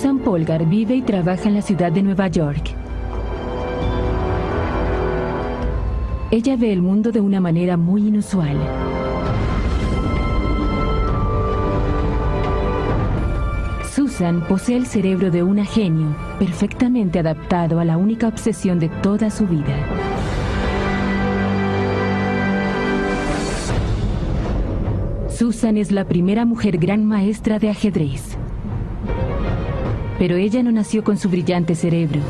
Susan Polgar vive y trabaja en la ciudad de Nueva York. Ella ve el mundo de una manera muy inusual. Susan posee el cerebro de una genio, perfectamente adaptado a la única obsesión de toda su vida. Susan es la primera mujer gran maestra de ajedrez. Pero ella no nació con su brillante cerebro.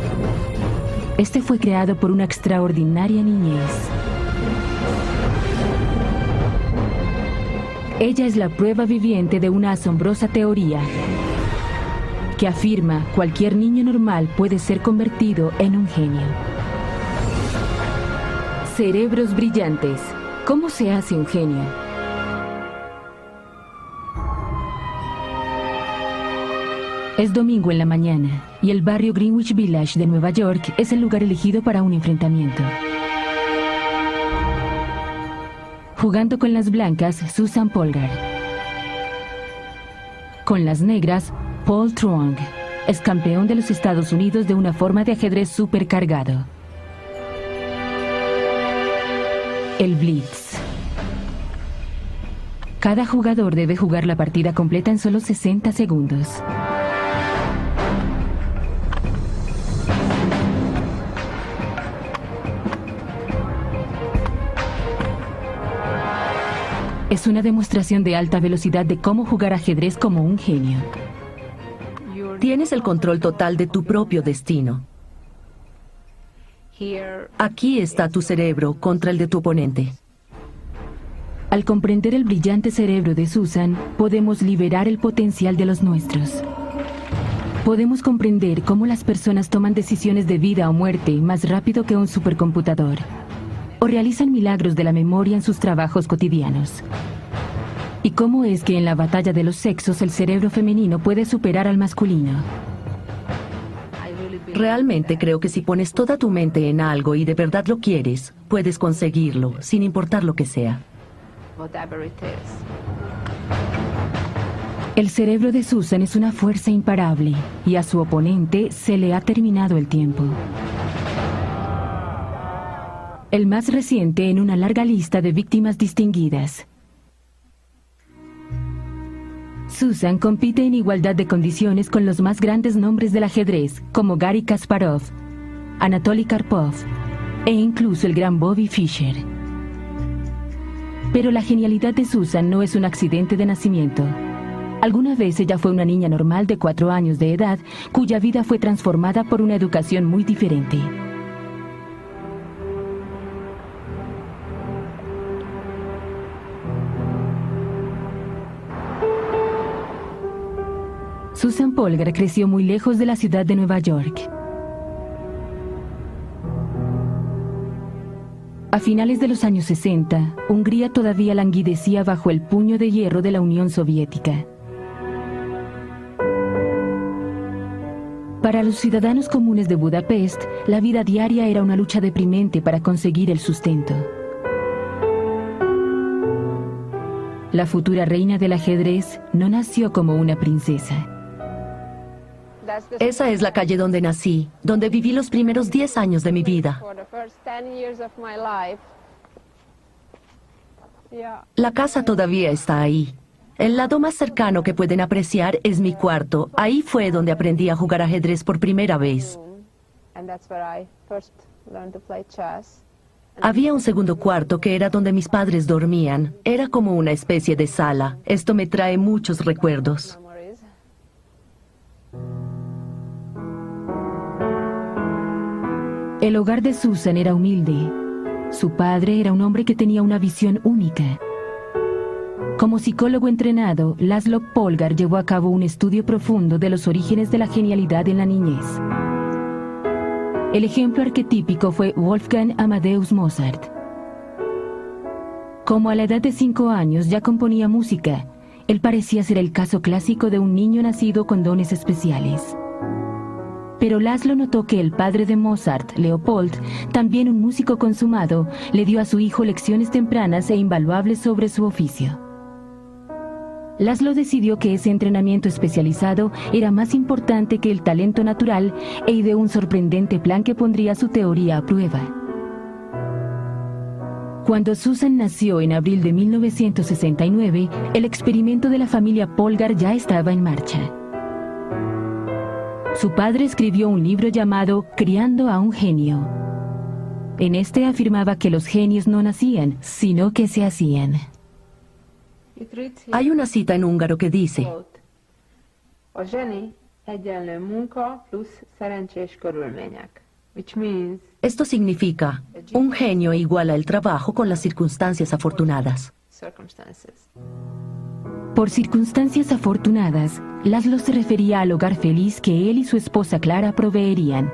Este fue creado por una extraordinaria niñez. Ella es la prueba viviente de una asombrosa teoría que afirma que cualquier niño normal puede ser convertido en un genio. Cerebros brillantes. ¿Cómo se hace un genio? Es domingo en la mañana y el barrio Greenwich Village de Nueva York es el lugar elegido para un enfrentamiento. Jugando con las blancas, Susan Polgar. Con las negras, Paul Truong, es campeón de los Estados Unidos de una forma de ajedrez supercargado. El Blitz. Cada jugador debe jugar la partida completa en solo 60 segundos. Es una demostración de alta velocidad de cómo jugar ajedrez como un genio. Tienes el control total de tu propio destino. Aquí está tu cerebro contra el de tu oponente. Al comprender el brillante cerebro de Susan, podemos liberar el potencial de los nuestros. Podemos comprender cómo las personas toman decisiones de vida o muerte más rápido que un supercomputador, o realizan milagros de la memoria en sus trabajos cotidianos. ¿Y cómo es que en la batalla de los sexos el cerebro femenino puede superar al masculino? Realmente creo que si pones toda tu mente en algo y de verdad lo quieres, puedes conseguirlo, sin importar lo que sea. El cerebro de Susan es una fuerza imparable y a su oponente se le ha terminado el tiempo. El más reciente en una larga lista de víctimas distinguidas. Susan compite en igualdad de condiciones con los más grandes nombres del ajedrez, como Garry Kasparov, Anatoly Karpov e incluso el gran Bobby Fischer. Pero la genialidad de Susan no es un accidente de nacimiento. Alguna vez ella fue una niña normal de 4 años de edad, cuya vida fue transformada por una educación muy diferente. Susan Polgar creció muy lejos de la ciudad de Nueva York. A finales de los años 60, Hungría todavía languidecía bajo el puño de hierro de la Unión Soviética. Para los ciudadanos comunes de Budapest, la vida diaria era una lucha deprimente para conseguir el sustento. La futura reina del ajedrez no nació como una princesa. Esa es la calle donde nací, donde viví los primeros 10 años de mi vida. La casa todavía está ahí. El lado más cercano que pueden apreciar es mi cuarto. Ahí fue donde aprendí a jugar ajedrez por primera vez. Había un segundo cuarto que era donde mis padres dormían. Era como una especie de sala. Esto me trae muchos recuerdos. El hogar de Susan era humilde. Su padre era un hombre que tenía una visión única. Como psicólogo entrenado, Laszlo Polgar llevó a cabo un estudio profundo de los orígenes de la genialidad en la niñez. El ejemplo arquetípico fue Wolfgang Amadeus Mozart. Como a la edad de 5 años ya componía música, él parecía ser el caso clásico de un niño nacido con dones especiales. Pero Laszlo notó que el padre de Mozart, Leopold, también un músico consumado, le dio a su hijo lecciones tempranas e invaluables sobre su oficio. Laszlo decidió que ese entrenamiento especializado era más importante que el talento natural e ideó un sorprendente plan que pondría su teoría a prueba. Cuando Susan nació en abril de 1969, el experimento de la familia Polgar ya estaba en marcha. Su padre escribió un libro llamado Criando a un genio. En este afirmaba que los genios no nacían, sino que se hacían. Hay una cita en húngaro que dice: A zseni egyenlő munka plusz szerencsés körülmények, which means esto significa, un genio iguala el trabajo con las circunstancias afortunadas. circumstances. Por circunstancias afortunadas, Laszlo se refería al hogar feliz que él y su esposa Clara proveerían.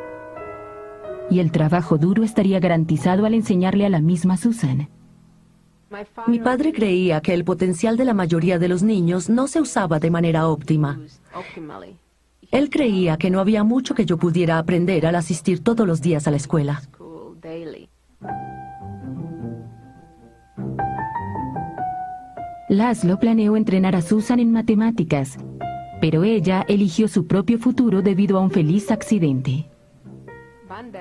Y el trabajo duro estaría garantizado al enseñarle a la misma Susan. Mi padre creía que el potencial de la mayoría de los niños no se usaba de manera óptima. Optimally. Él creía que no había mucho que yo pudiera aprender al asistir todos los días a la escuela. School daily. Laszlo planeó entrenar a Susan en matemáticas, pero ella eligió su propio futuro debido a un feliz accidente.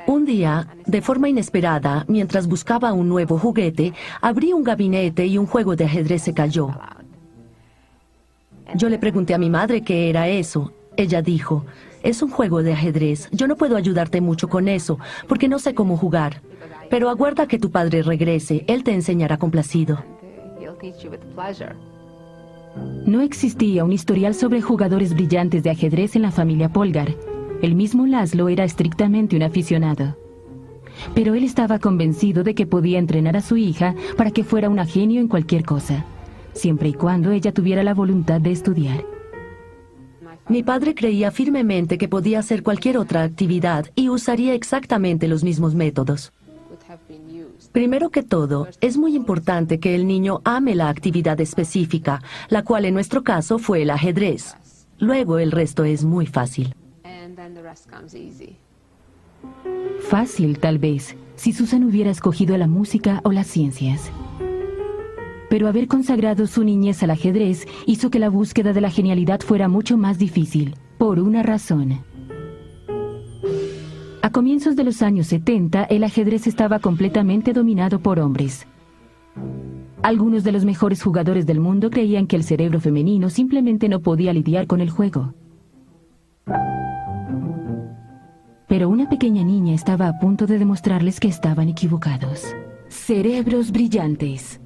Un día, de forma inesperada, mientras buscaba un nuevo juguete, abrí un gabinete y un juego de ajedrez se cayó. Yo le pregunté a mi madre qué era eso. Ella dijo: es un juego de ajedrez, yo no puedo ayudarte mucho con eso, porque no sé cómo jugar. Pero aguarda que tu padre regrese, él te enseñará complacido. He'll teach you with pleasure. No existía un historial sobre jugadores brillantes de ajedrez en la familia Polgar. El mismo Laszlo era estrictamente un aficionado. Pero él estaba convencido de que podía entrenar a su hija para que fuera una genio en cualquier cosa, siempre y cuando ella tuviera la voluntad de estudiar. Mi padre creía firmemente que podía hacer cualquier otra actividad y usaría exactamente los mismos métodos. Would have been used. Primero que todo, es muy importante que el niño ame la actividad específica, la cual en nuestro caso fue el ajedrez. Luego el resto es muy fácil. And then the rest comes easy. Fácil, tal vez, si Susan hubiera escogido la música o las ciencias. Pero haber consagrado su niñez al ajedrez hizo que la búsqueda de la genialidad fuera mucho más difícil, por una razón. A comienzos de los años 70, el ajedrez estaba completamente dominado por hombres. Algunos de los mejores jugadores del mundo creían que el cerebro femenino simplemente no podía lidiar con el juego. Pero una pequeña niña estaba a punto de demostrarles que estaban equivocados. Cerebros brillantes.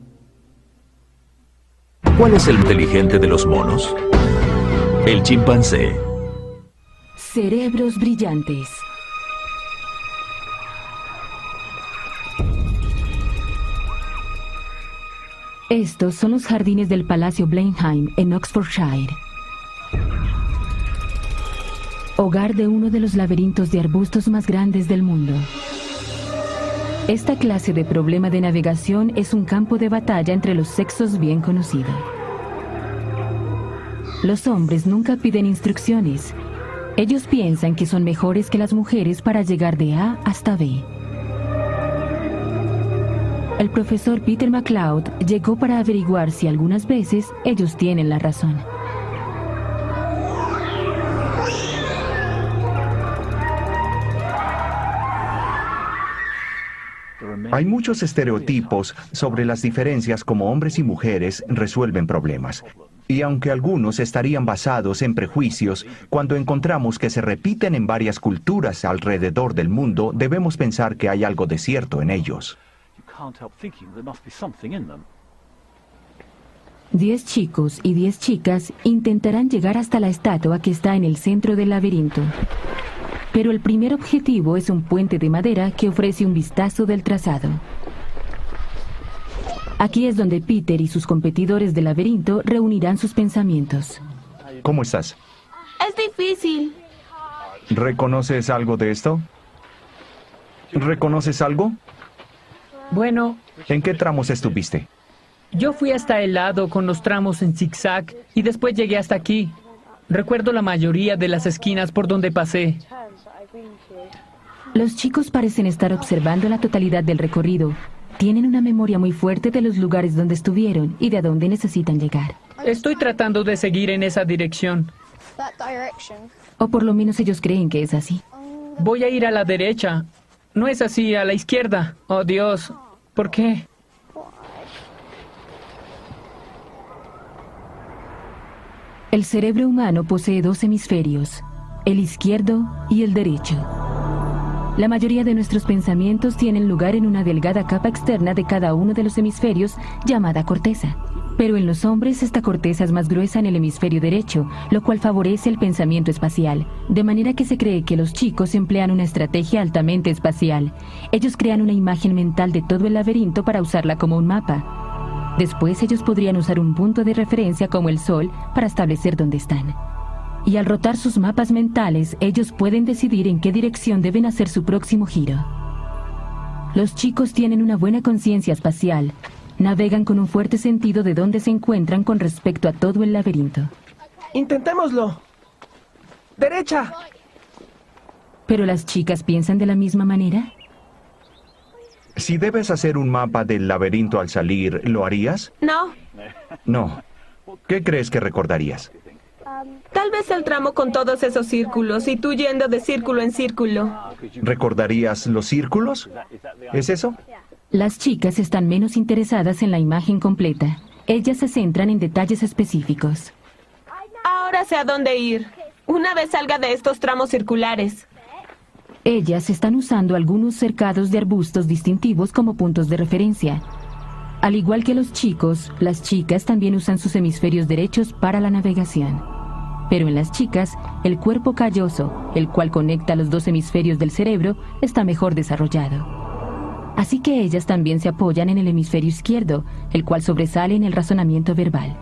¿Cuál es el inteligente de los monos? El chimpancé. Cerebros brillantes. Estos son los jardines del Palacio Blenheim en Oxfordshire, hogar de uno de los laberintos de arbustos más grandes del mundo. Esta clase de problema de navegación es un campo de batalla entre los sexos bien conocido. Los hombres nunca piden instrucciones. Ellos piensan que son mejores que las mujeres para llegar de A hasta B. El profesor Peter MacLeod llegó para averiguar si algunas veces ellos tienen la razón. Hay muchos estereotipos sobre las diferencias como hombres y mujeres resuelven problemas. Y aunque algunos estarían basados en prejuicios, cuando encontramos que se repiten en varias culturas alrededor del mundo, debemos pensar que hay algo de cierto en ellos. 10 chicos y 10 chicas intentarán llegar hasta la estatua que está en el centro del laberinto. Pero el primer objetivo es un puente de madera que ofrece un vistazo del trazado. Aquí es donde Peter y sus competidores del laberinto reunirán sus pensamientos. ¿Cómo estás? Es difícil. ¿Reconoces algo de esto? ¿Reconoces algo? Bueno, ¿En qué tramos estuviste? yo fui hasta el lado con los tramos en zigzag y después llegué hasta aquí. Recuerdo la mayoría de las esquinas por donde pasé. Los chicos parecen estar observando la totalidad del recorrido, Tienen una memoria muy fuerte de los lugares donde estuvieron y de a dónde necesitan llegar. Estoy tratando de seguir en esa dirección. O por lo menos ellos creen que es así. Voy a ir a la derecha. No es así, a la izquierda. Oh, Dios. ¿Por qué? El cerebro humano posee dos hemisferios, el izquierdo y el derecho. La mayoría de nuestros pensamientos tienen lugar en una delgada capa externa de cada uno de los hemisferios llamada corteza. Pero en los hombres esta corteza es más gruesa en el hemisferio derecho, lo cual favorece el pensamiento espacial. De manera que se cree que los chicos emplean una estrategia altamente espacial. Ellos crean una imagen mental de todo el laberinto para usarla como un mapa. Después ellos podrían usar un punto de referencia como el Sol para establecer dónde están. Y al rotar sus mapas mentales, ellos pueden decidir en qué dirección deben hacer su próximo giro. Los chicos tienen una buena conciencia espacial. Navegan con un fuerte sentido de dónde se encuentran con respecto a todo el laberinto. Intentémoslo. ¡Derecha! ¿Pero las chicas piensan de la misma manera? Si debes hacer un mapa del laberinto al salir, ¿lo harías? No, No. ¿Qué crees que recordarías? tal vez el tramo con todos esos círculos y tú yendo de círculo en círculo. ¿Recordarías los círculos? ¿Es eso? Las chicas están menos interesadas en la imagen completa. Ellas se centran en detalles específicos. Ahora sé a dónde ir. Una vez salga de estos tramos circulares. Ellas están usando algunos cercados de arbustos distintivos como puntos de referencia. Al igual que los chicos, las chicas también usan sus hemisferios derechos para la navegación. Pero en las chicas, el cuerpo calloso, el cual conecta los dos hemisferios del cerebro, está mejor desarrollado. Así que ellas también se apoyan en el hemisferio izquierdo, el cual sobresale en el razonamiento verbal.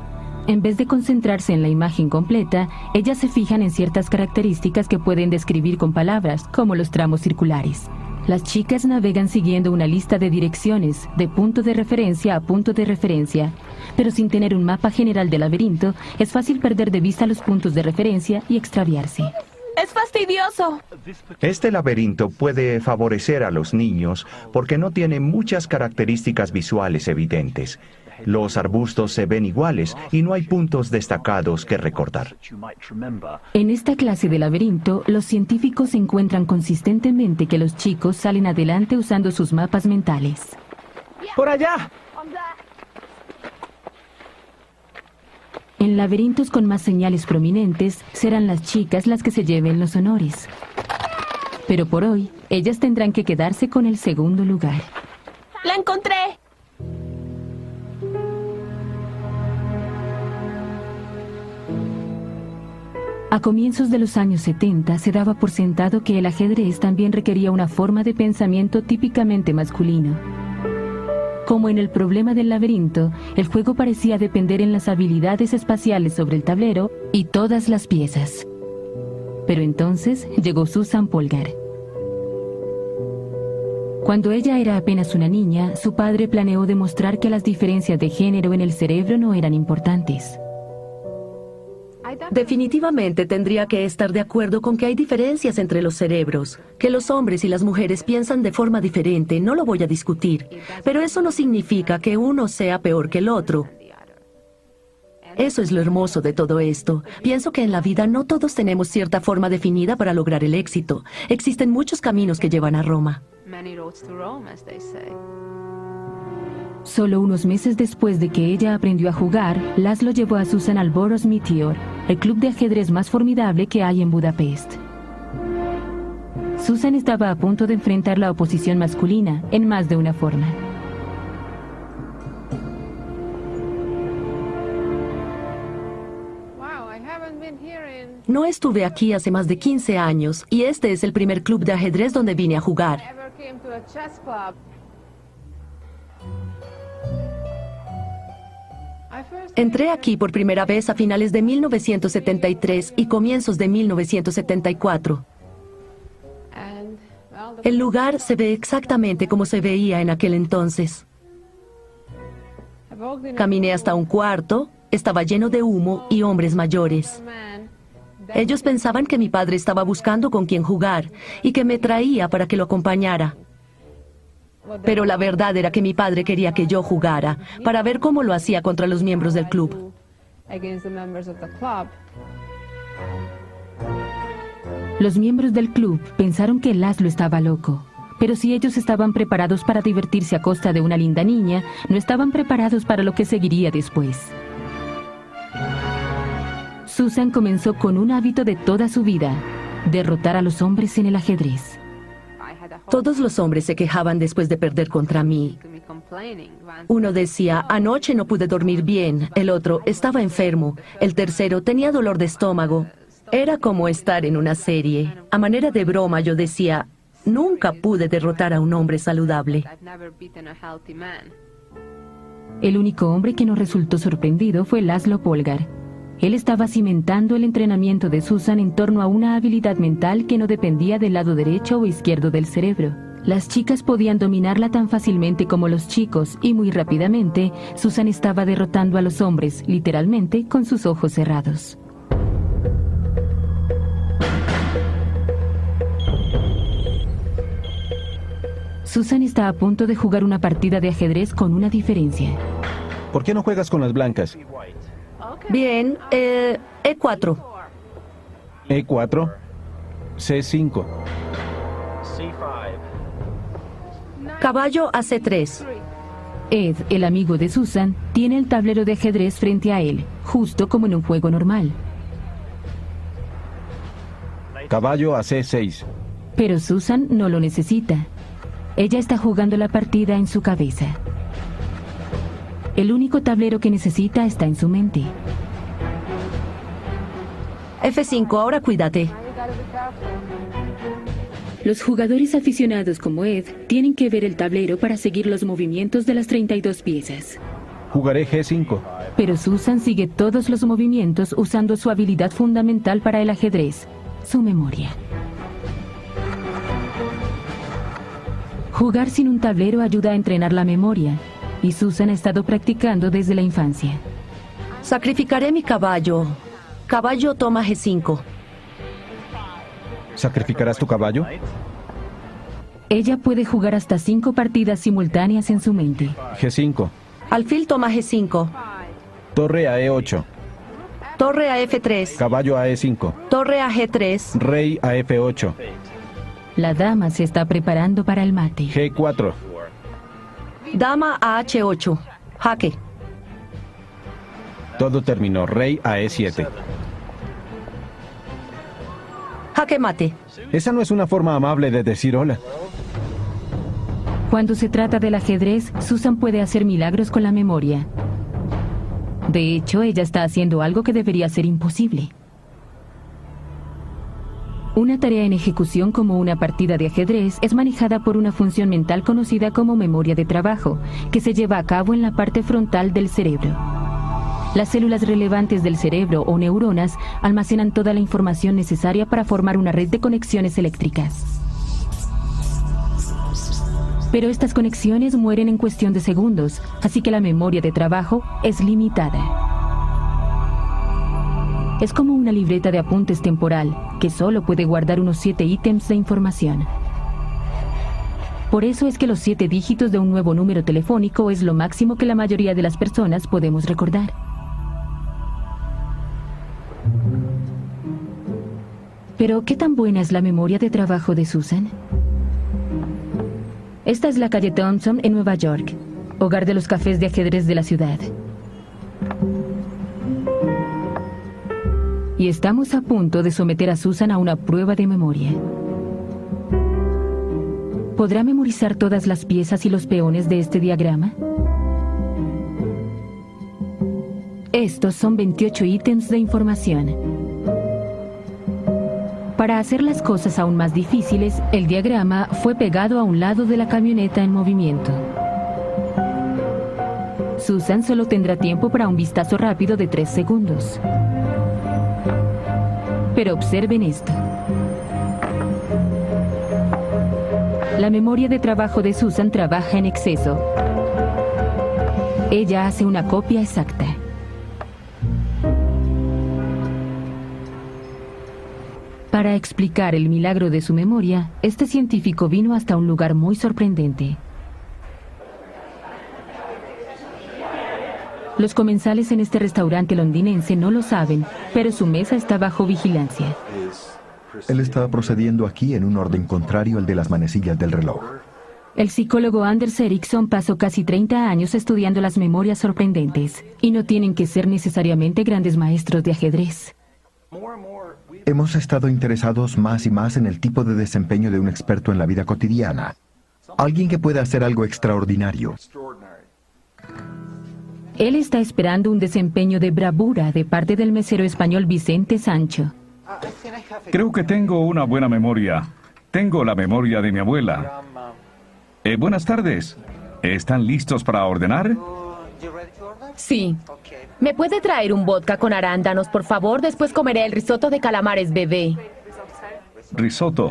En vez de concentrarse en la imagen completa, ellas se fijan en ciertas características que pueden describir con palabras, como los tramos circulares. Las chicas navegan siguiendo una lista de direcciones, de punto de referencia a punto de referencia, pero sin tener un mapa general del laberinto, es fácil perder de vista los puntos de referencia y extraviarse. ¡Es fastidioso! Este laberinto puede favorecer a los niños porque no tiene muchas características visuales evidentes. Los arbustos se ven iguales y no hay puntos destacados que recordar. En esta clase de laberinto, los científicos encuentran consistentemente que los chicos salen adelante usando sus mapas mentales. ¡Por allá! En laberintos con más señales prominentes, serán las chicas las que se lleven los honores. Pero por hoy, ellas tendrán que quedarse con el segundo lugar. ¡La encontré! A comienzos de los años 70 se daba por sentado que el ajedrez también requería una forma de pensamiento típicamente masculino. Como en el problema del laberinto, el juego parecía depender en las habilidades espaciales sobre el tablero y todas las piezas. Pero entonces llegó Susan Polgar. Cuando ella era apenas una niña, su padre planeó demostrar que las diferencias de género en el cerebro no eran importantes. Definitivamente tendría que estar de acuerdo con que hay diferencias entre los cerebros, que los hombres y las mujeres piensan de forma diferente, no lo voy a discutir, pero eso no significa que uno sea peor que el otro. Eso es lo hermoso de todo esto. Pienso que en la vida no todos tenemos cierta forma definida para lograr el éxito. Existen muchos caminos que llevan a Roma. Many roads to Rome, as they say. Solo unos meses después de que ella aprendió a jugar, Laszlo llevó a Susan al Boros Meteor, el club de ajedrez más formidable que hay en Budapest. Susan estaba a punto de enfrentar la oposición masculina en más de una forma. Wow, I haven't been here in... No estuve aquí hace más de 15 años y este es el primer club de ajedrez donde vine a jugar. Ever came to a chess club. I first Entré aquí por primera vez a finales de 1973 y comienzos de 1974. and well, the El lugar se ve exactamente como se veía en aquel entonces. I walked in Caminé hasta un cuarto, estaba lleno de humo y hombres mayores. a man. Ellos pensaban que mi padre estaba buscando con quién jugar y que me traía para que lo acompañara. Pero la verdad era que mi padre quería que yo jugara, para ver cómo lo hacía contra los miembros del club. Against the members of the club. Los miembros del club pensaron que Laszlo estaba loco. Pero si ellos estaban preparados para divertirse a costa de una linda niña, no estaban preparados para lo que seguiría después. Susan comenzó con un hábito de toda su vida: derrotar a los hombres en el ajedrez. Todos los hombres se quejaban después de perder contra mí. Uno decía, anoche no pude dormir bien. El otro, estaba enfermo. El tercero, tenía dolor de estómago. Era como estar en una serie. A manera de broma yo decía, nunca pude derrotar a un hombre saludable. El único hombre que no resultó sorprendido fue Laszlo Polgar. Él estaba cimentando el entrenamiento de Susan en torno a una habilidad mental que no dependía del lado derecho o izquierdo del cerebro. Las chicas podían dominarla tan fácilmente como los chicos, y muy rápidamente Susan estaba derrotando a los hombres, literalmente, con sus ojos cerrados. Susan está a punto de jugar una partida de ajedrez con una diferencia. ¿Por qué no juegas con las blancas? Bien, E4. E4, C5. Caballo a C3. Ed, el amigo de Susan, tiene el tablero de ajedrez frente a él, justo como en un juego normal. Caballo a C6. Pero Susan no lo necesita. Ella está jugando la partida en su cabeza. El único tablero que necesita está en su mente. F5, ahora cuídate. Los jugadores aficionados como Ed tienen que ver el tablero para seguir los movimientos de las 32 piezas. Jugaré G5. Pero Susan sigue todos los movimientos usando su habilidad fundamental para el ajedrez, su memoria. Jugar sin un tablero ayuda a entrenar la memoria, y Susan ha estado practicando desde la infancia. Sacrificaré mi caballo. Caballo toma G5. ¿Sacrificarás tu caballo? Ella puede jugar hasta 5 partidas simultáneas en su mente. G5. Alfil toma G5. Torre a E8. Torre a F3. Caballo a E5. Torre a G3. Rey a F8. La dama se está preparando para el mate. G4. Dama a H8. Jaque. Todo terminó. Rey a E7. Jaque mate. Esa no es una forma amable de decir hola. Cuando se trata del ajedrez, Susan puede hacer milagros con la memoria. De hecho, ella está haciendo algo que debería ser imposible. Una tarea en ejecución como una partida de ajedrez es manejada por una función mental conocida como memoria de trabajo, que se lleva a cabo en la parte frontal del cerebro. Las células relevantes del cerebro o neuronas almacenan toda la información necesaria para formar una red de conexiones eléctricas. Pero estas conexiones mueren en cuestión de segundos, así que la memoria de trabajo es limitada. Es como una libreta de apuntes temporal, que solo puede guardar unos 7 ítems de información. Por eso es que los 7 dígitos de un nuevo número telefónico es lo máximo que la mayoría de las personas podemos recordar. Pero, ¿qué tan buena es la memoria de trabajo de Susan? Esta es la calle Thompson en Nueva York, hogar de los cafés de ajedrez de la ciudad. Y estamos a punto de someter a Susan a una prueba de memoria. ¿Podrá memorizar todas las piezas y los peones de este diagrama? Estos son 28 ítems de información. Para hacer las cosas aún más difíciles, el diagrama fue pegado a un lado de la camioneta en movimiento. Susan solo tendrá tiempo para un vistazo rápido de 3 segundos. Pero observen esto. La memoria de trabajo de Susan trabaja en exceso. Ella hace una copia exacta. Para explicar el milagro de su memoria, este científico vino hasta un lugar muy sorprendente. Los comensales en este restaurante londinense no lo saben, pero su mesa está bajo vigilancia. Él está procediendo aquí en un orden contrario al de las manecillas del reloj. El psicólogo Anders Ericsson pasó casi 30 años estudiando las memorias sorprendentes, y no tienen que ser necesariamente grandes maestros de ajedrez. Hemos estado interesados más y más en el tipo de desempeño de un experto en la vida cotidiana. Alguien que pueda hacer algo extraordinario. Él está esperando un desempeño de bravura de parte del mesero español Vicente Sancho. Creo que tengo una buena memoria. Tengo la memoria de mi abuela. Buenas tardes. ¿Están listos para ordenar? Sí. ¿Me puede traer un vodka con arándanos, por favor? Después comeré el risotto de calamares bebé. Risotto.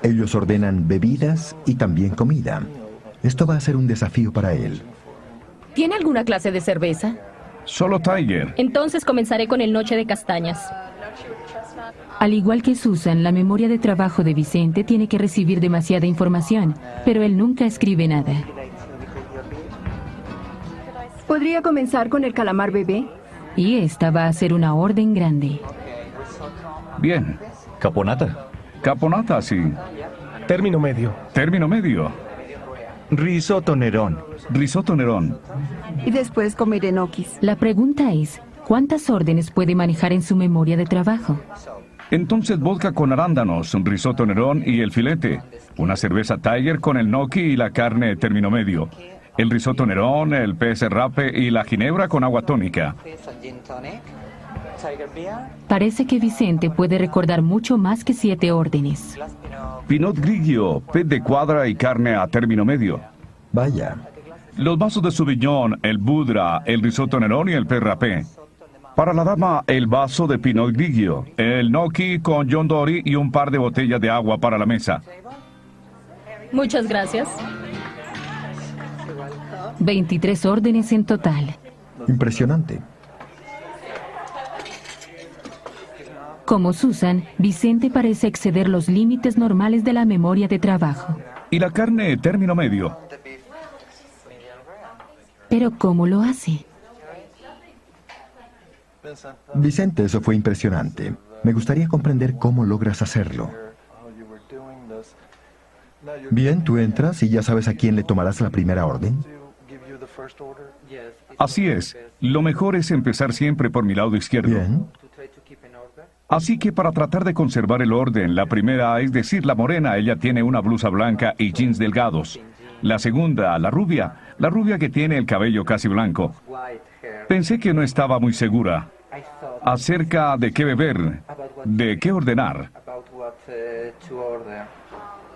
Ellos ordenan bebidas y también comida. Esto va a ser un desafío para él. ¿Tiene alguna clase de cerveza? Solo Tiger. Entonces comenzaré con el noche de castañas. Al igual que Susan, la memoria de trabajo de Vicente tiene que recibir demasiada información, pero él nunca escribe nada. ¿Podría comenzar con el calamar bebé? Y esta va a ser una orden grande. Bien. Caponata. Caponata, sí. Término medio. Término medio. Risotto Nerón. Risotto Nerón. Y después comeré gnocchis. La pregunta es, ¿cuántas órdenes puede manejar en su memoria de trabajo? Entonces vodka con arándanos, un risotto Nerón y el filete. Una cerveza Tiger con el gnocchi y la carne término medio. El risotto Nerón, el pez rape y la ginebra con agua tónica. Parece que Vicente puede recordar mucho más que 7 órdenes. Pinot Grigio, pez de cuadra y carne a término medio. Vaya. Los vasos de Sauvignon, el Budra, el risotto Nerón y el pez rapé. Para la dama, el vaso de Pinot Grigio, el gnocchi con John Dory y un par de botellas de agua para la mesa. Muchas gracias. 23 órdenes en total. Impresionante. Como Susan, Vicente parece exceder los límites normales de la memoria de trabajo. Y la carne término medio. Pero ¿cómo lo hace? Vicente, eso fue impresionante. Me gustaría comprender cómo logras hacerlo. Bien, tú entras y ya sabes a quién le tomarás la primera orden. Así es. Lo mejor es empezar siempre por mi lado izquierdo. Bien. Así que para tratar de conservar el orden, la primera, es decir, la morena, ella tiene una blusa blanca y jeans delgados. La segunda, la rubia que tiene el cabello casi blanco. Pensé que no estaba muy segura acerca de qué beber, de qué ordenar.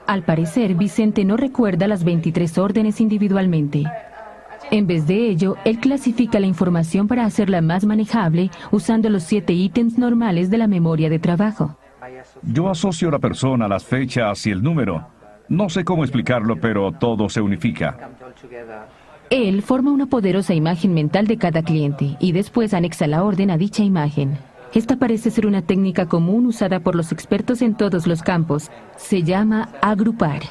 Al parecer, Vicente no recuerda las 23 órdenes individualmente. En vez de ello, él clasifica la información para hacerla más manejable usando los 7 ítems normales de la memoria de trabajo. Yo asocio la persona, las fechas y el número. No sé cómo explicarlo, pero todo se unifica. Él forma una poderosa imagen mental de cada cliente y después anexa la orden a dicha imagen. Esta parece ser una técnica común usada por los expertos en todos los campos. Se llama agrupar.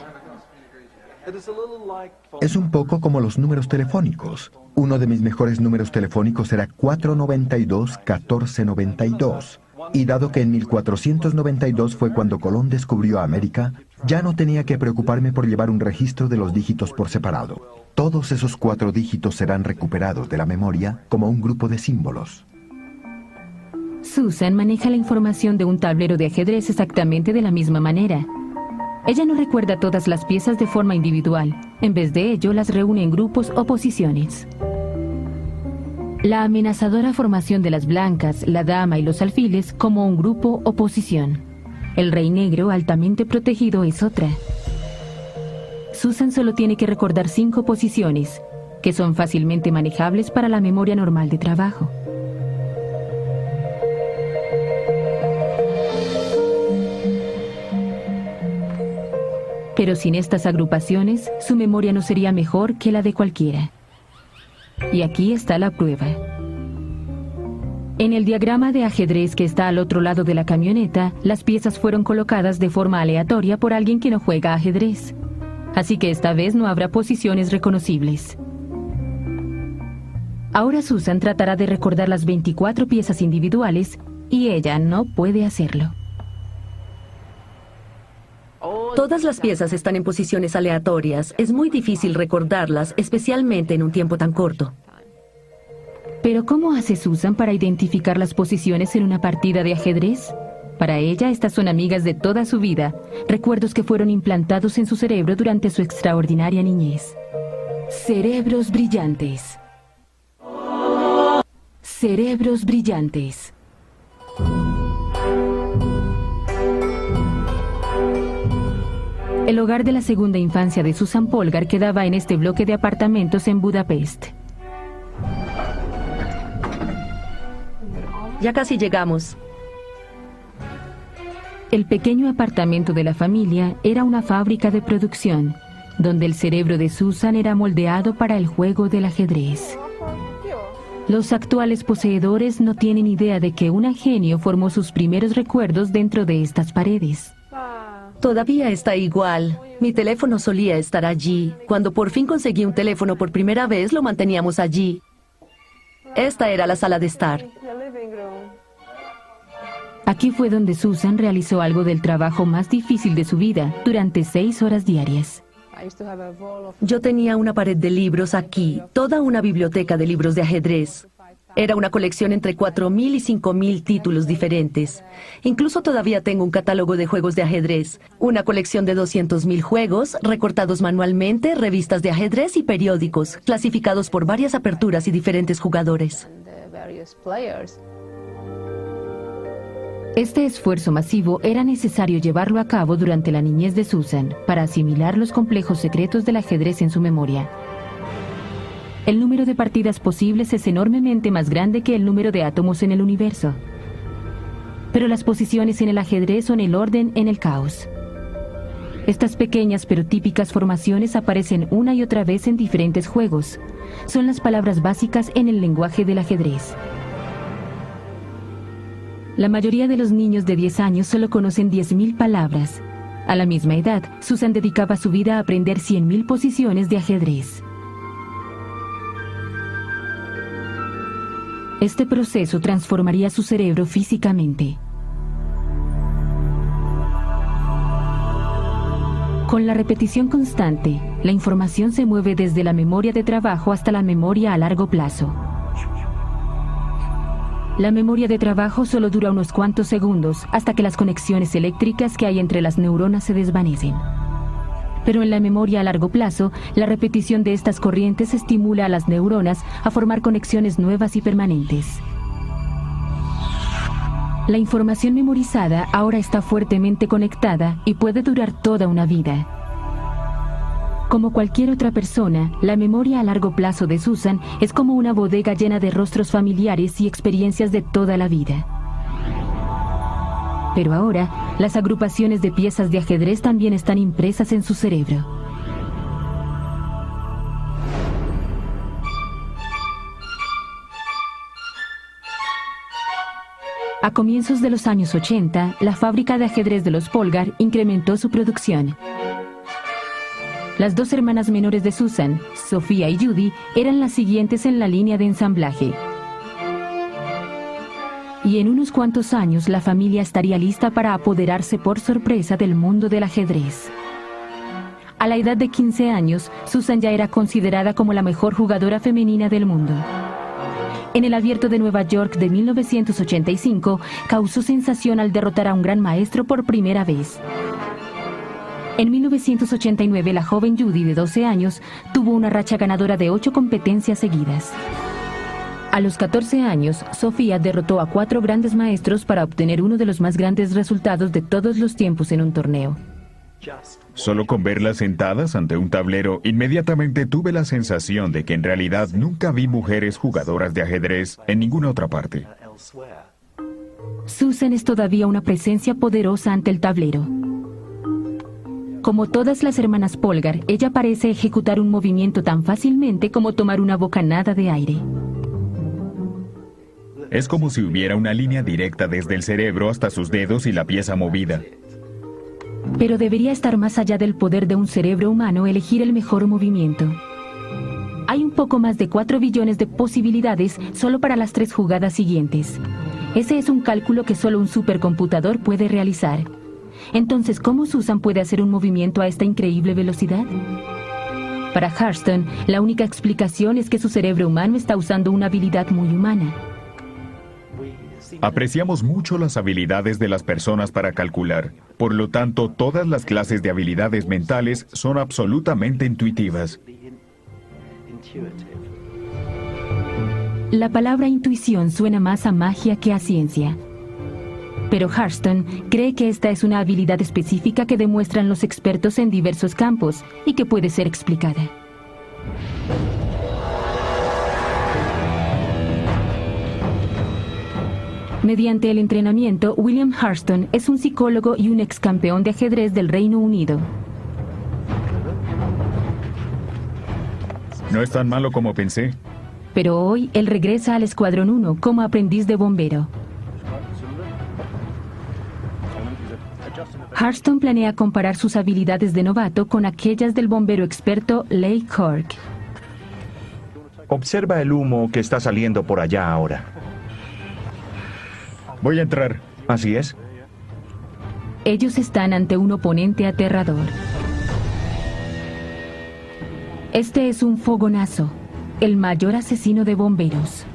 Es un poco como los números telefónicos. Uno de mis mejores números telefónicos era 492-1492. Y dado que en 1492 fue cuando Colón descubrió América, ya no tenía que preocuparme por llevar un registro de los dígitos por separado. Todos esos 4 dígitos serán recuperados de la memoria como un grupo de símbolos. Susan maneja la información de un tablero de ajedrez exactamente de la misma manera. Ella no recuerda todas las piezas de forma individual. En vez de ello, las reúne en grupos o posiciones. La amenazadora formación de las blancas, la dama y los alfiles como un grupo o posición. El rey negro altamente protegido es otra. Susan solo tiene que recordar 5 posiciones, que son fácilmente manejables para la memoria normal de trabajo. Pero sin estas agrupaciones, su memoria no sería mejor que la de cualquiera. Y aquí está la prueba. En el diagrama de ajedrez que está al otro lado de la camioneta, las piezas fueron colocadas de forma aleatoria por alguien que no juega ajedrez. Así que esta vez no habrá posiciones reconocibles. Ahora Susan tratará de recordar las 24 piezas individuales y ella no puede hacerlo. Todas las piezas están en posiciones aleatorias. Es muy difícil recordarlas, especialmente en un tiempo tan corto. Pero ¿cómo hace Susan para identificar las posiciones en una partida de ajedrez? Para ella, estas son amigas de toda su vida, recuerdos que fueron implantados en su cerebro durante su extraordinaria niñez. Cerebros brillantes. Cerebros brillantes. El hogar de la segunda infancia de Susan Polgar quedaba en este bloque de apartamentos en Budapest. Ya casi llegamos. El pequeño apartamento de la familia era una fábrica de producción, donde el cerebro de Susan era moldeado para el juego del ajedrez. Los actuales poseedores no tienen idea de que un genio formó sus primeros recuerdos dentro de estas paredes. Todavía está igual. Mi teléfono solía estar allí. Cuando por fin conseguí un teléfono por primera vez, lo manteníamos allí. Esta era la sala de estar. Aquí fue donde Susan realizó algo del trabajo más difícil de su vida, durante 6 horas diarias. Yo tenía una pared de libros aquí, toda una biblioteca de libros de ajedrez. Era una colección entre 4.000 y 5.000 títulos diferentes. Incluso todavía tengo un catálogo de juegos de ajedrez, una colección de 200.000 juegos, recortados manualmente, revistas de ajedrez y periódicos, clasificados por varias aperturas y diferentes jugadores. Este esfuerzo masivo era necesario llevarlo a cabo durante la niñez de Susan, para asimilar los complejos secretos del ajedrez en su memoria. El número de partidas posibles es enormemente más grande que el número de átomos en el universo. Pero las posiciones en el ajedrez son el orden en el caos. Estas pequeñas pero típicas formaciones aparecen una y otra vez en diferentes juegos. Son las palabras básicas en el lenguaje del ajedrez. La mayoría de los niños de 10 años solo conocen 10.000 palabras. A la misma edad, Susan dedicaba su vida a aprender 100.000 posiciones de ajedrez. Este proceso transformaría su cerebro físicamente. Con la repetición constante, la información se mueve desde la memoria de trabajo hasta la memoria a largo plazo. La memoria de trabajo solo dura unos cuantos segundos hasta que las conexiones eléctricas que hay entre las neuronas se desvanecen. Pero en la memoria a largo plazo, la repetición de estas corrientes estimula a las neuronas a formar conexiones nuevas y permanentes. La información memorizada ahora está fuertemente conectada y puede durar toda una vida. Como cualquier otra persona, la memoria a largo plazo de Susan es como una bodega llena de rostros familiares y experiencias de toda la vida. Pero ahora, las agrupaciones de piezas de ajedrez también están impresas en su cerebro. A comienzos de los años 80, la fábrica de ajedrez de los Polgar incrementó su producción. Las 2 hermanas menores de Susan, Sofía y Judy, eran las siguientes en la línea de ensamblaje. Y en unos cuantos años la familia estaría lista para apoderarse por sorpresa del mundo del ajedrez. A la edad de 15 años, Susan ya era considerada como la mejor jugadora femenina del mundo. En el Abierto de Nueva York de 1985, causó sensación al derrotar a un gran maestro por primera vez. En 1989, la joven Judy, de 12 años, tuvo una racha ganadora de 8 competencias seguidas. A los 14 años, Sofía derrotó a 4 grandes maestros para obtener uno de los más grandes resultados de todos los tiempos en un torneo. Solo con verlas sentadas ante un tablero, inmediatamente tuve la sensación de que en realidad nunca vi mujeres jugadoras de ajedrez en ninguna otra parte. Susan es todavía una presencia poderosa ante el tablero. Como todas las hermanas Polgar, ella parece ejecutar un movimiento tan fácilmente como tomar una bocanada de aire. Es como si hubiera una línea directa desde el cerebro hasta sus dedos y la pieza movida. Pero debería estar más allá del poder de un cerebro humano elegir el mejor movimiento. Hay un poco más de 4 billones de posibilidades solo para las 3 jugadas siguientes. Ese es un cálculo que solo un supercomputador puede realizar. Entonces, ¿cómo Susan puede hacer un movimiento a esta increíble velocidad? Para Hurston, la única explicación es que su cerebro humano está usando una habilidad muy humana. Apreciamos mucho las habilidades de las personas para calcular. Por lo tanto, todas las clases de habilidades mentales son absolutamente intuitivas. La palabra intuición suena más a magia que a ciencia. Pero Hurston cree que esta es una habilidad específica que demuestran los expertos en diversos campos y que puede ser explicada. Mediante el entrenamiento, William Hurston es un psicólogo y un ex campeón de ajedrez del Reino Unido. No es tan malo como pensé. Pero hoy él regresa al Escuadrón 1 como aprendiz de bombero. Hurston planea comparar sus habilidades de novato con aquellas del bombero experto Leigh Cork. Observa el humo que está saliendo por allá ahora. Voy a entrar. Así es. Ellos están ante un oponente aterrador. Este es un fogonazo, el mayor asesino de bomberos.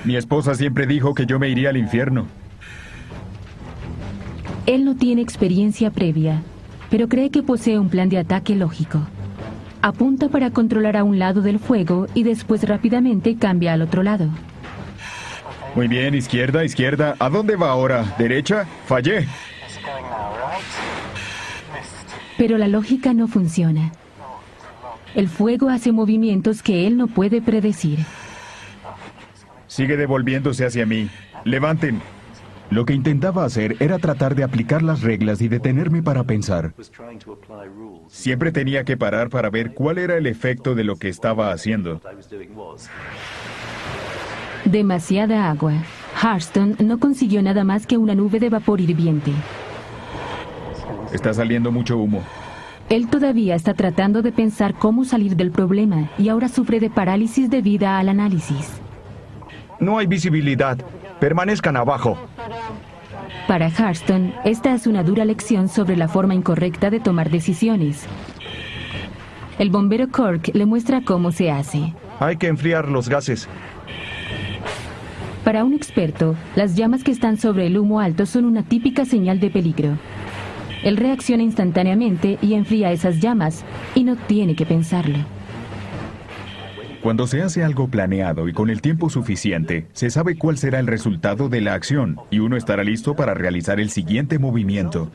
Mi esposa siempre dijo que yo me iría al infierno. Él no tiene experiencia previa, pero cree que posee un plan de ataque lógico. Apunta para controlar a un lado del fuego y después rápidamente cambia al otro lado. Muy bien, izquierda, izquierda. ¿A dónde va ahora? ¿Derecha? Fallé. Pero la lógica no funciona. El fuego hace movimientos que él no puede predecir. Sigue devolviéndose hacia mí. Levanten. Lo que intentaba hacer era tratar de aplicar las reglas y detenerme para pensar. Siempre tenía que parar para ver cuál era el efecto de lo que estaba haciendo. Demasiada agua. Hurston no consiguió nada más que una nube de vapor hirviente. Está saliendo mucho humo. Él todavía está tratando de pensar cómo salir del problema y ahora sufre de parálisis debida al análisis. No hay visibilidad. Permanezcan abajo. Para Hurston, esta es una dura lección sobre la forma incorrecta de tomar decisiones. El bombero Cork le muestra cómo se hace. Hay que enfriar los gases. Para un experto, las llamas que están sobre el humo alto son una típica señal de peligro. Él reacciona instantáneamente y enfría esas llamas, y no tiene que pensarlo. Cuando se hace algo planeado y con el tiempo suficiente, se sabe cuál será el resultado de la acción y uno estará listo para realizar el siguiente movimiento.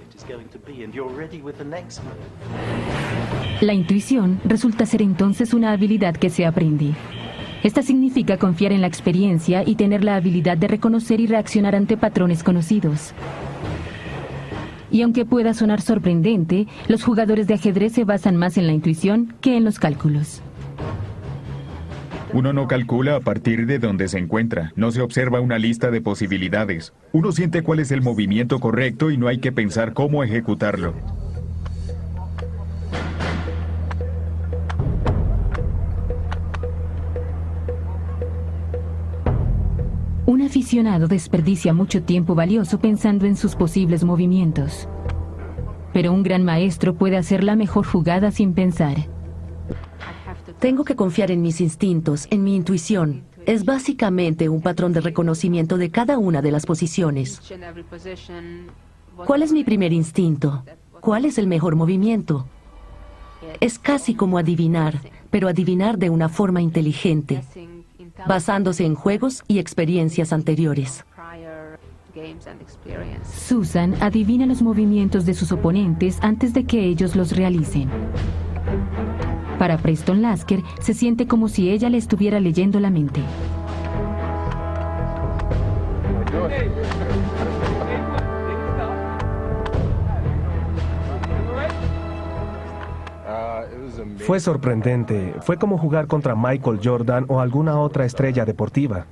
La intuición resulta ser entonces una habilidad que se aprende. Esta significa confiar en la experiencia y tener la habilidad de reconocer y reaccionar ante patrones conocidos. Y aunque pueda sonar sorprendente, los jugadores de ajedrez se basan más en la intuición que en los cálculos. Uno no calcula a partir de donde se encuentra, no se observa una lista de posibilidades. Uno siente cuál es el movimiento correcto y no hay que pensar cómo ejecutarlo. Un aficionado desperdicia mucho tiempo valioso pensando en sus posibles movimientos. Pero un gran maestro puede hacer la mejor jugada sin pensar. Tengo que confiar en mis instintos, en mi intuición. Es básicamente un patrón de reconocimiento de cada una de las posiciones. ¿Cuál es mi primer instinto? ¿Cuál es el mejor movimiento? Es casi como adivinar, pero adivinar de una forma inteligente, basándose en juegos y experiencias anteriores. Susan adivina los movimientos de sus oponentes antes de que ellos los realicen. Para Preston Lasker, se siente como si ella le estuviera leyendo la mente. Fue sorprendente. Fue como jugar contra Michael Jordan o alguna otra estrella deportiva.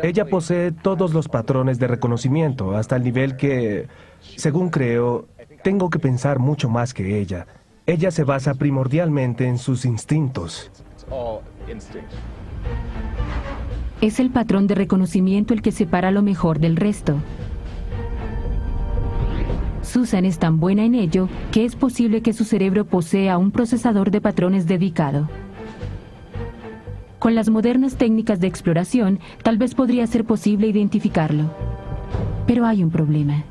Ella posee todos los patrones de reconocimiento, hasta el nivel que, según creo, tengo que pensar mucho más que ella. Ella se basa primordialmente en sus instintos. Es el patrón de reconocimiento el que separa lo mejor del resto. Susan es tan buena en ello que es posible que su cerebro posea un procesador de patrones dedicado. Con las modernas técnicas de exploración, tal vez podría ser posible identificarlo. Pero hay un problema.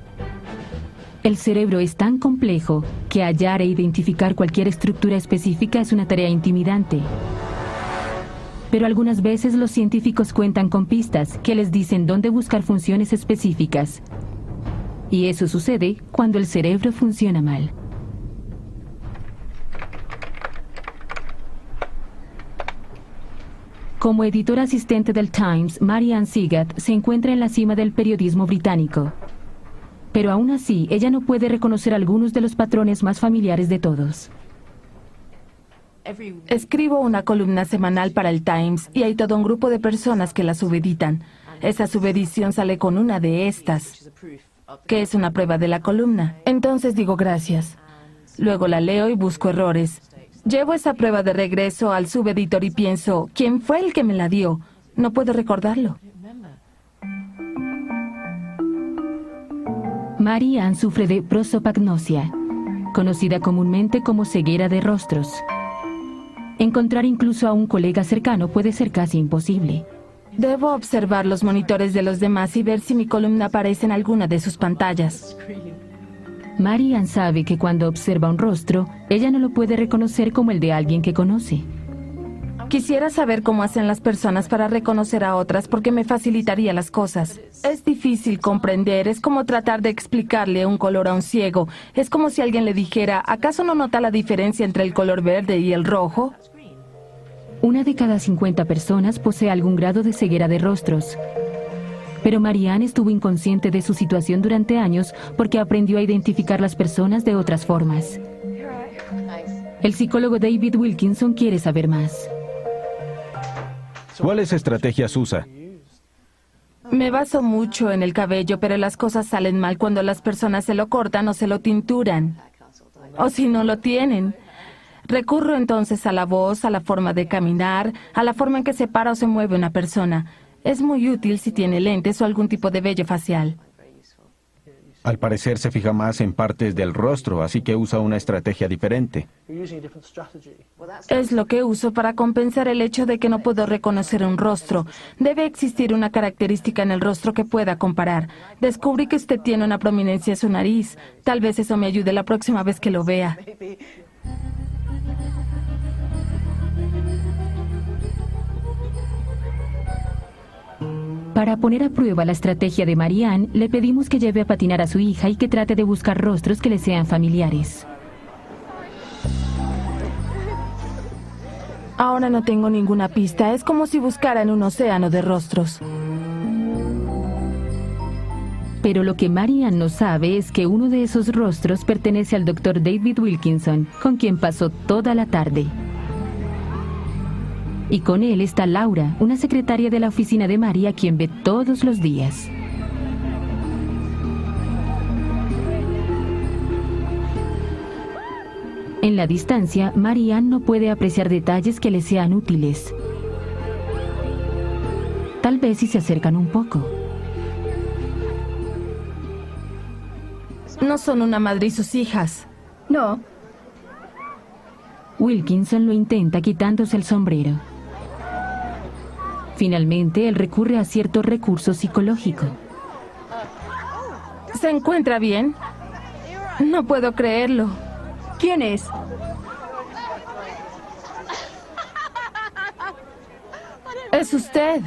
El cerebro es tan complejo que hallar e identificar cualquier estructura específica es una tarea intimidante. Pero algunas veces los científicos cuentan con pistas que les dicen dónde buscar funciones específicas. Y eso sucede cuando el cerebro funciona mal. Como editora asistente del Times, Marianne Sigat se encuentra en la cima del periodismo británico. Pero aún así, ella no puede reconocer algunos de los patrones más familiares de todos. Escribo una columna semanal para el Times y hay todo un grupo de personas que la subeditan. Esa subedición sale con una de estas, que es una prueba de la columna. Entonces digo gracias. Luego la leo y busco errores. Llevo esa prueba de regreso al subeditor y pienso, ¿quién fue el que me la dio? No puedo recordarlo. Marianne sufre de prosopagnosia, conocida comúnmente como ceguera de rostros. Encontrar incluso a un colega cercano puede ser casi imposible. Debo observar los monitores de los demás y ver si mi columna aparece en alguna de sus pantallas. Marianne sabe que cuando observa un rostro, ella no lo puede reconocer como el de alguien que conoce. Quisiera saber cómo hacen las personas para reconocer a otras porque me facilitaría las cosas. Es difícil comprender, es como tratar de explicarle un color a un ciego. Es como si alguien le dijera, ¿acaso no nota la diferencia entre el color verde y el rojo? Una de cada 50 personas posee algún grado de ceguera de rostros. Pero Marianne estuvo inconsciente de su situación durante años porque aprendió a identificar las personas de otras formas. El psicólogo David Wilkinson quiere saber más. ¿Cuáles estrategias usa? Me baso mucho en el cabello, pero las cosas salen mal cuando las personas se lo cortan o se lo tinturan. O si no lo tienen. Recurro entonces a la voz, a la forma de caminar, a la forma en que se para o se mueve una persona. Es muy útil si tiene lentes o algún tipo de vello facial. Al parecer se fija más en partes del rostro, así que usa una estrategia diferente. Es lo que uso para compensar el hecho de que no puedo reconocer un rostro. Debe existir una característica en el rostro que pueda comparar. Descubrí que usted tiene una prominencia en su nariz. Tal vez eso me ayude la próxima vez que lo vea. Para poner a prueba la estrategia de Marianne, le pedimos que lleve a patinar a su hija y que trate de buscar rostros que le sean familiares. Ahora no tengo ninguna pista. Es como si buscara en un océano de rostros. Pero lo que Marianne no sabe es que uno de esos rostros pertenece al Dr. David Wilkinson, con quien pasó toda la tarde. Y con él está Laura, una secretaria de la oficina de Mary, a quien ve todos los días. En la distancia, Marianne no puede apreciar detalles que le sean útiles. Tal vez si se acercan un poco. No son una madre y sus hijas. No. Wilkinson lo intenta quitándose el sombrero. Finalmente, él recurre a cierto recurso psicológico. ¿Se encuentra bien? No puedo creerlo. ¿Quién es? Es usted.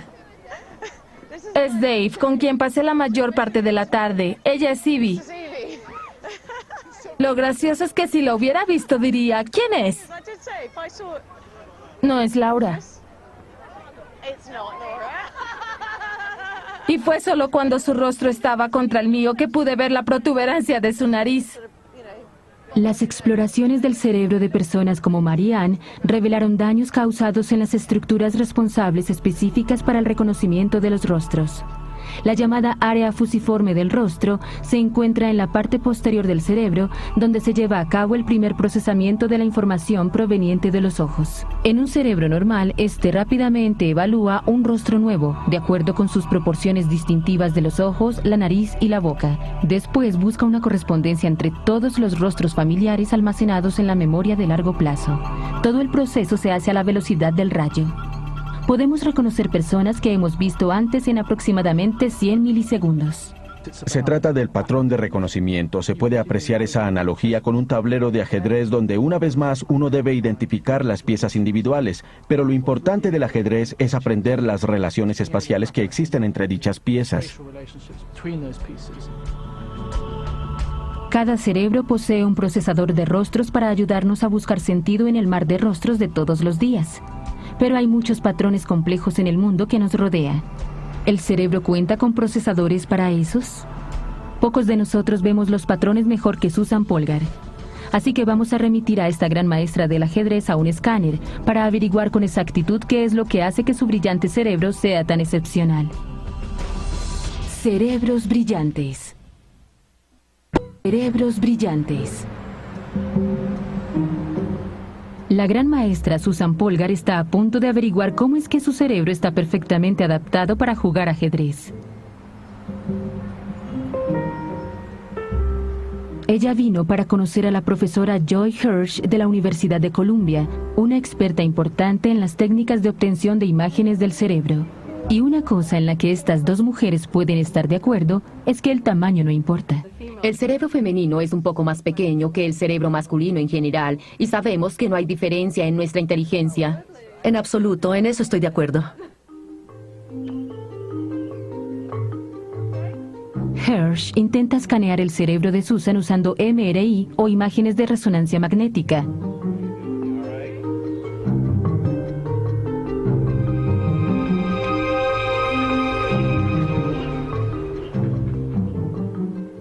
Es Dave, con quien pasé la mayor parte de la tarde. Ella es Ivy. Lo gracioso es que si lo hubiera visto diría, ¿quién es? No es Laura. Y fue solo cuando su rostro estaba contra el mío que pude ver la protuberancia de su nariz. Las exploraciones del cerebro de personas como Marianne revelaron daños causados en las estructuras responsables específicas para el reconocimiento de los rostros. La llamada área fusiforme del rostro se encuentra en la parte posterior del cerebro, donde se lleva a cabo el primer procesamiento de la información proveniente de los ojos. En un cerebro normal, este rápidamente evalúa un rostro nuevo, de acuerdo con sus proporciones distintivas de los ojos, la nariz y la boca. Después busca una correspondencia entre todos los rostros familiares almacenados en la memoria de largo plazo. Todo el proceso se hace a la velocidad del rayo. Podemos reconocer personas que hemos visto antes en aproximadamente 100 milisegundos. Se trata del patrón de reconocimiento. Se puede apreciar esa analogía con un tablero de ajedrez donde una vez más uno debe identificar las piezas individuales, pero lo importante del ajedrez es aprender las relaciones espaciales que existen entre dichas piezas. Cada cerebro posee un procesador de rostros para ayudarnos a buscar sentido en el mar de rostros de todos los días. Pero hay muchos patrones complejos en el mundo que nos rodea. ¿El cerebro cuenta con procesadores para esos? Pocos de nosotros vemos los patrones mejor que Susan Polgar. Así que vamos a remitir a esta gran maestra del ajedrez a un escáner para averiguar con exactitud qué es lo que hace que su brillante cerebro sea tan excepcional. Cerebros brillantes. Cerebros brillantes. La gran maestra Susan Polgar está a punto de averiguar cómo es que su cerebro está perfectamente adaptado para jugar ajedrez. Ella vino para conocer a la profesora Joy Hirsch de la Universidad de Columbia, una experta importante en las técnicas de obtención de imágenes del cerebro. Y una cosa en la que estas dos mujeres pueden estar de acuerdo es que el tamaño no importa. El cerebro femenino es un poco más pequeño que el cerebro masculino en general, y sabemos que no hay diferencia en nuestra inteligencia. En absoluto, en eso estoy de acuerdo. Hirsch intenta escanear el cerebro de Susan usando MRI o imágenes de resonancia magnética.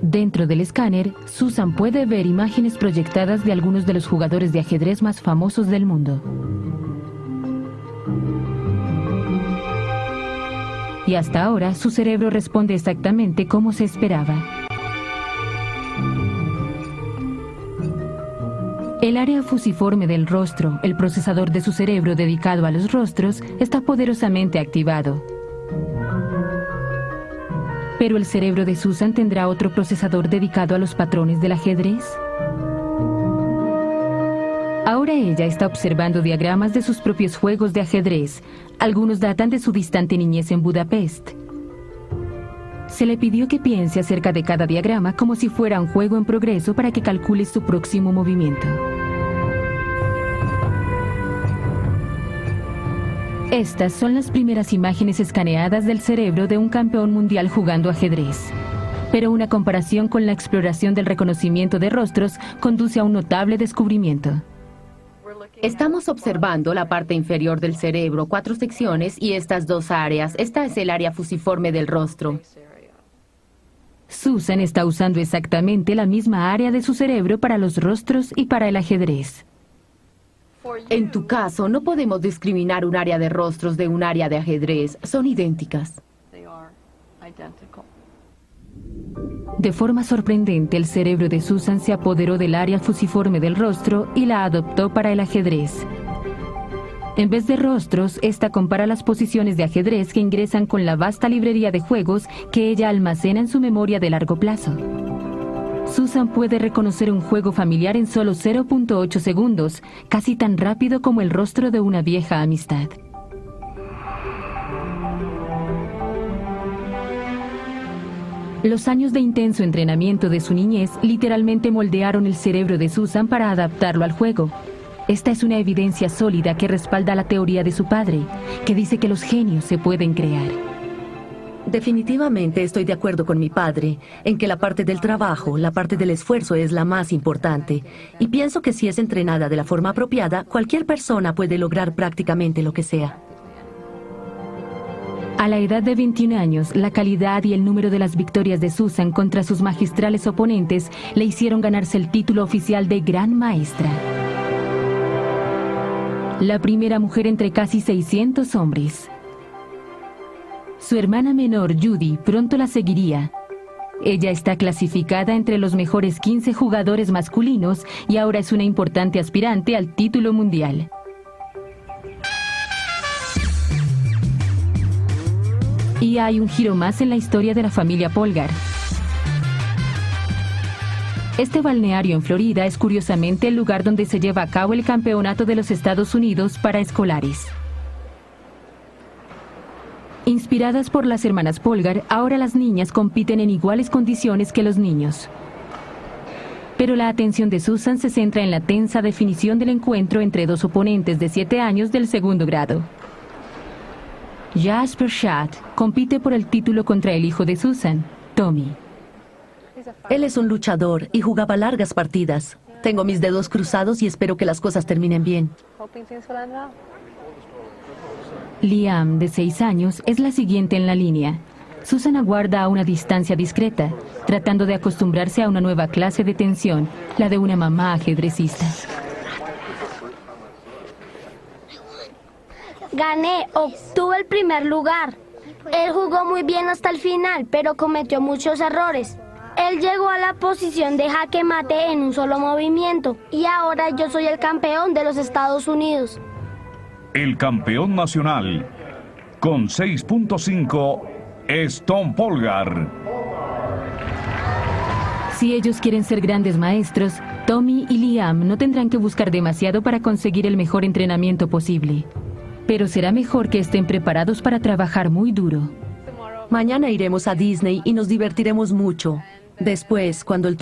Dentro del escáner, Susan puede ver imágenes proyectadas de algunos de los jugadores de ajedrez más famosos del mundo. Y hasta ahora, su cerebro responde exactamente como se esperaba. El área fusiforme del rostro, el procesador de su cerebro dedicado a los rostros, está poderosamente activado. ¿Pero el cerebro de Susan tendrá otro procesador dedicado a los patrones del ajedrez? Ahora ella está observando diagramas de sus propios juegos de ajedrez. Algunos datan de su distante niñez en Budapest. Se le pidió que piense acerca de cada diagrama como si fuera un juego en progreso para que calcule su próximo movimiento. Estas son las primeras imágenes escaneadas del cerebro de un campeón mundial jugando ajedrez. Pero una comparación con la exploración del reconocimiento de rostros conduce a un notable descubrimiento. Estamos observando la parte inferior del cerebro, 4 secciones y estas 2 áreas. Esta es el área fusiforme del rostro. Susan está usando exactamente la misma área de su cerebro para los rostros y para el ajedrez. En tu caso, no podemos discriminar un área de rostros de un área de ajedrez. Son idénticas. De forma sorprendente, el cerebro de Susan se apoderó del área fusiforme del rostro y la adoptó para el ajedrez. En vez de rostros, esta compara las posiciones de ajedrez que ingresan con la vasta librería de juegos que ella almacena en su memoria de largo plazo. Susan puede reconocer un juego familiar en solo 0.8 segundos, casi tan rápido como el rostro de una vieja amistad. Los años de intenso entrenamiento de su niñez literalmente moldearon el cerebro de Susan para adaptarlo al juego. Esta es una evidencia sólida que respalda la teoría de su padre, que dice que los genios se pueden crear. Definitivamente estoy de acuerdo con mi padre en que la parte del trabajo, la parte del esfuerzo es la más importante. Y pienso que si es entrenada de la forma apropiada, cualquier persona puede lograr prácticamente lo que sea. A la edad de 21 años, la calidad y el número de las victorias de Susan contra sus magistrales oponentes le hicieron ganarse el título oficial de Gran Maestra. La primera mujer entre casi 600 hombres. Su hermana menor, Judy, pronto la seguiría. Ella está clasificada entre los mejores 15 jugadores masculinos y ahora es una importante aspirante al título mundial. Y hay un giro más en la historia de la familia Polgar. Este balneario en Florida es curiosamente el lugar donde se lleva a cabo el Campeonato de los Estados Unidos para escolares. Inspiradas por las hermanas Polgar, ahora las niñas compiten en iguales condiciones que los niños. Pero la atención de Susan se centra en la tensa definición del encuentro entre dos oponentes de 7 años del segundo grado. Jasper Schacht compite por el título contra el hijo de Susan, Tommy. Él es un luchador y jugaba largas partidas. Tengo mis dedos cruzados y espero que las cosas terminen bien. Liam, de 6 años, es la siguiente en la línea. Susan aguarda a una distancia discreta, tratando de acostumbrarse a una nueva clase de tensión, la de una mamá ajedrecista. Gané, obtuve el primer lugar. Él jugó muy bien hasta el final, pero cometió muchos errores. Él llegó a la posición de jaque mate en un solo movimiento, y ahora yo soy el campeón de los Estados Unidos. El campeón nacional, con 6.5, es Tom Polgar. Si ellos quieren ser grandes maestros, Tommy y Liam no tendrán que buscar demasiado para conseguir el mejor entrenamiento posible. Pero será mejor que estén preparados para trabajar muy duro. Mañana iremos a Disney y nos divertiremos mucho. Después, cuando el